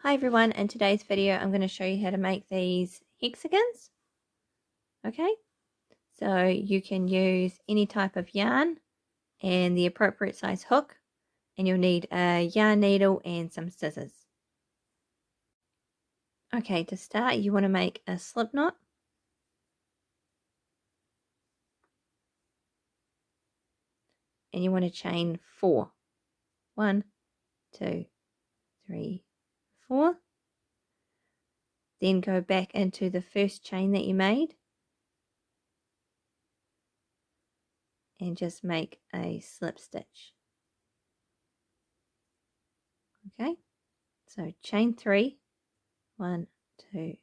Hi everyone, in today's video I'm going to show you how to make these hexagons. Okay, so you can use any type of yarn and the appropriate size hook, and you'll need a yarn needle and some scissors. Okay, to start you want to make a slip knot. And you want to chain 4. 1, 2, 3, 4. Then go back into the first chain that you made and just make a slip stitch. Okay, so chain 3, 1, 2,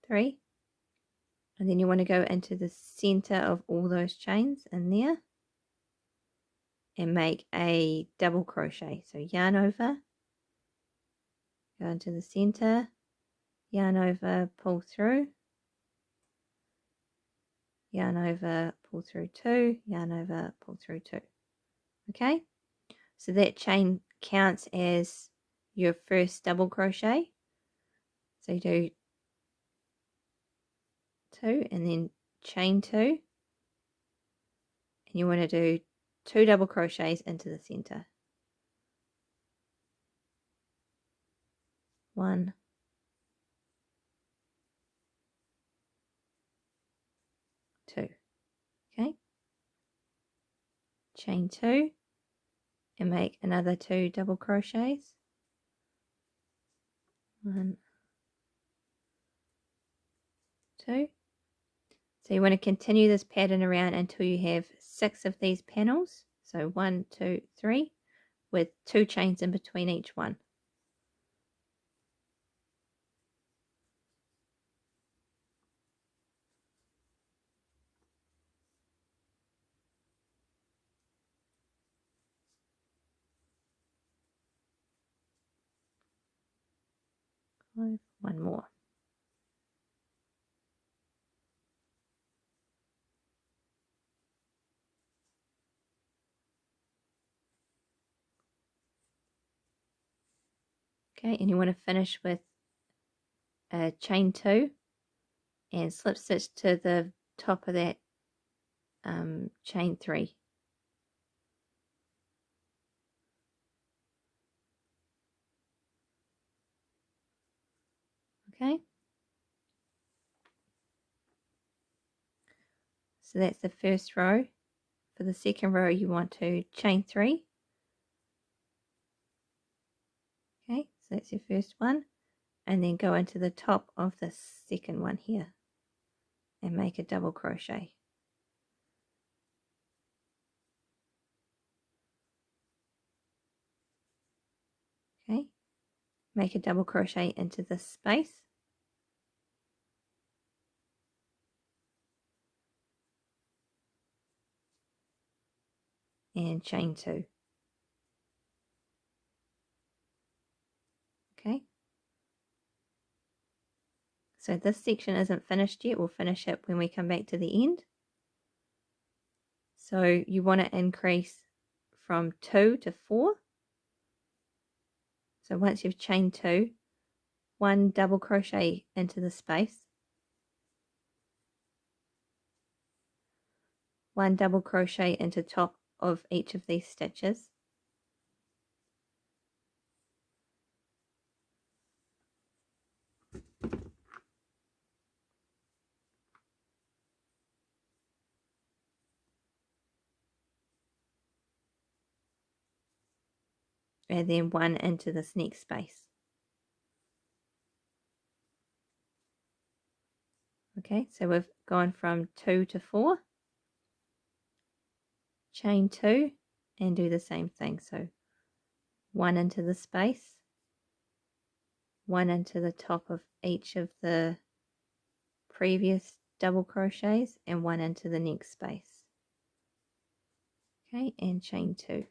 3, and then you want to go into the center of all those chains in there and make a double crochet. So yarn over, go into the center, yarn over, pull through, yarn over, pull through 2, yarn over, pull through 2. Okay, so that chain counts as your first double crochet. So you do 2 and then chain 2, and you want to do 2 double crochets into the center. 1, 2. Okay, chain 2 and make another 2 double crochets. 1, 2. So you want to continue this pattern around until you have 6 of these panels. So 1, 2, 3, with 2 chains in between each one. One more. Okay, and you want to finish with a chain 2 and slip stitch to the top of that chain 3. Okay, so that's the first row. For the second row you want to chain 3. Okay, so that's your first one, and then go into the top of the second one here and make a double crochet. Okay, make a double crochet into this space, and chain 2. Okay, so this section isn't finished yet. We'll finish it when we come back to the end. So you want to increase from 2 to 4. So once you've chained 2, 1 double crochet into the space, 1 double crochet into top of each of these stitches, and then 1 into this next space. Okay, so we've gone from 2 to 4, chain 2, and do the same thing. So 1 into the space, 1 into the top of each of the previous double crochets, and 1 into the next space. Okay, and chain 2.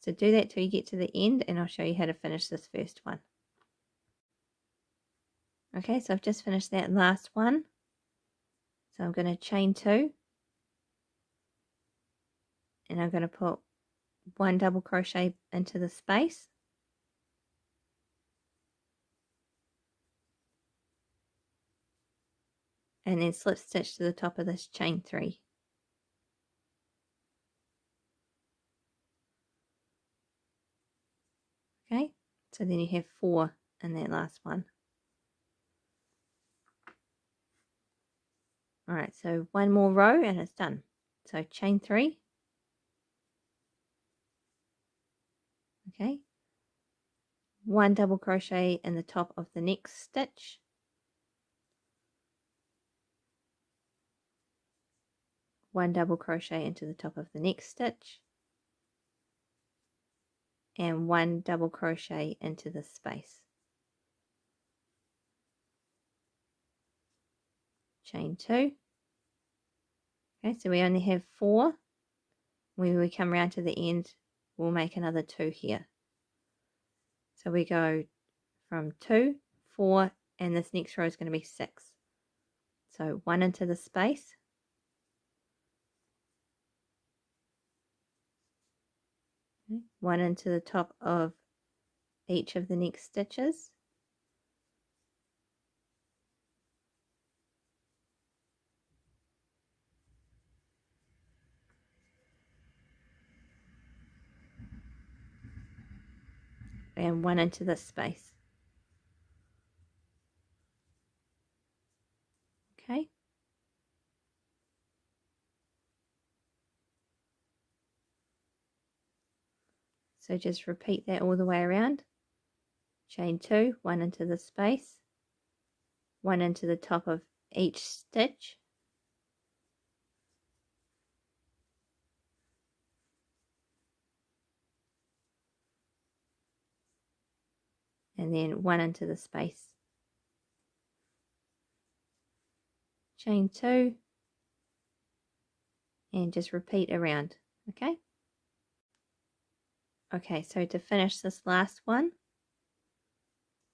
So do that till you get to the end, and I'll show you how to finish this first one. Okay, so I've just finished that last one. So I'm going to chain 2, and I'm going to put 1 double crochet into the space, and then slip stitch to the top of this chain 3. Okay, so then you have 4 in that last one. Alright, so one more row and it's done. So chain 3. Okay, 1 double crochet in the top of the next stitch, 1 double crochet into the top of the next stitch, and 1 double crochet into the space. Chain 2. Okay, so we only have 4. When we come around to the end, we'll make another 2 here. So we go from 2, 4, and this next row is going to be 6. So 1 into the space, okay, 1 into the top of each of the next stitches, and 1 into the space. Okay, so just repeat that all the way around. Chain 2, 1 into the space, 1 into the top of each stitch, and then 1 into the space. Chain 2, and just repeat around. Okay, okay, so to finish this last one,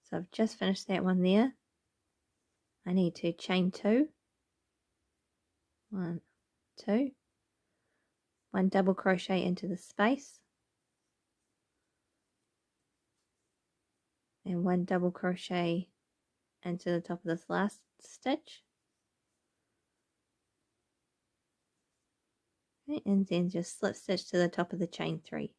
so I've just finished that one there, I need to chain 2, 1, 2, 1 double crochet into the space, and 1 double crochet into the top of this last stitch, okay, and then just slip stitch to the top of the chain 3.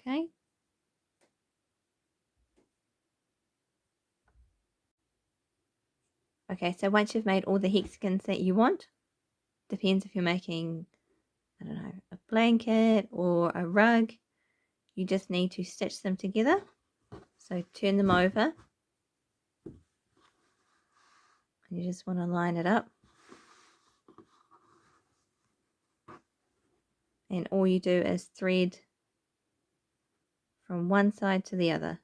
Okay, okay, so once you've made all the hexagons that you want, depends if you're making, I don't know, a blanket or a rug, you just need to stitch them together. So turn them over, you just want to line it up, and all you do is thread from one side to the other.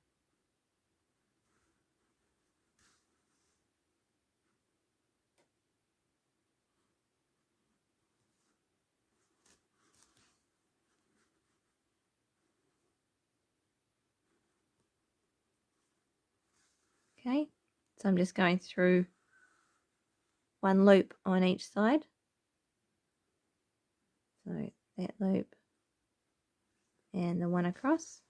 Okay, so I'm just going through one loop on each side. So that loop and the one across.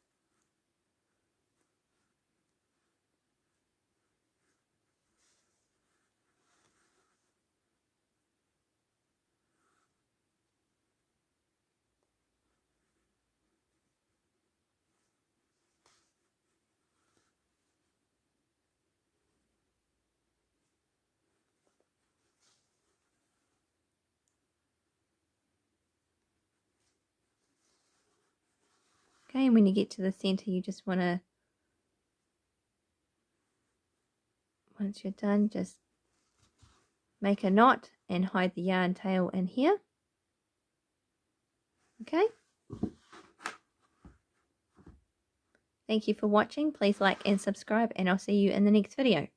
Okay, and when you get to the center, you just want to, once you're done, just make a knot and hide the yarn tail in here. Okay. Thank you for watching. Please like and subscribe, and I'll see you in the next video.